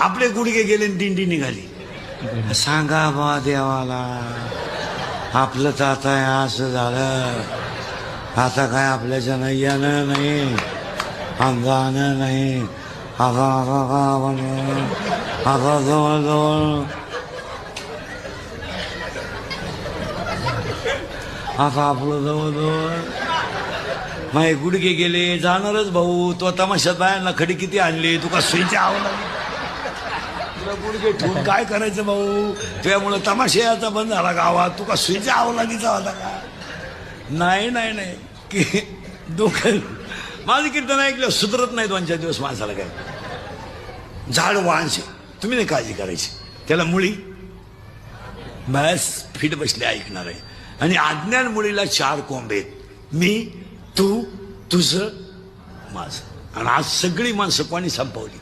आपले गुडघे गेले आणि दिंडी निघाली. सांगा बा देवाला, आपलं तर आता असं झालं, आता काय आपल्याच्यानं येणं नाही, जाणं नाही. आता जवळजवळ आता आपलं जवळजवळ माझे गुडघे गेले, जाणारच भाऊ. तो तमाशात बायांना खडी किती आणली, तुका सुईच्या आवला तुला गुडघे ठेवून काय करायचं भाऊ? त्यामुळं तमाशा याचा बंद झाला गावात, तुका सुईच्या आवलादीचा होता का? नाही नाही नाही की डोकं माझं कीर्तन ऐकलं सुधरत नाही 2-4 दिवस माणसाला. काय झाड वांश, तुम्ही नाही काळजी करायची, त्याला मुळी बस फिट बसले ऐकणार आहे. आणि अज्ञान मुळीला 4 कोंब आहेत, मी, तू, तुझं, माझं. आणि आज सगळी माणसं कोणी संपवली.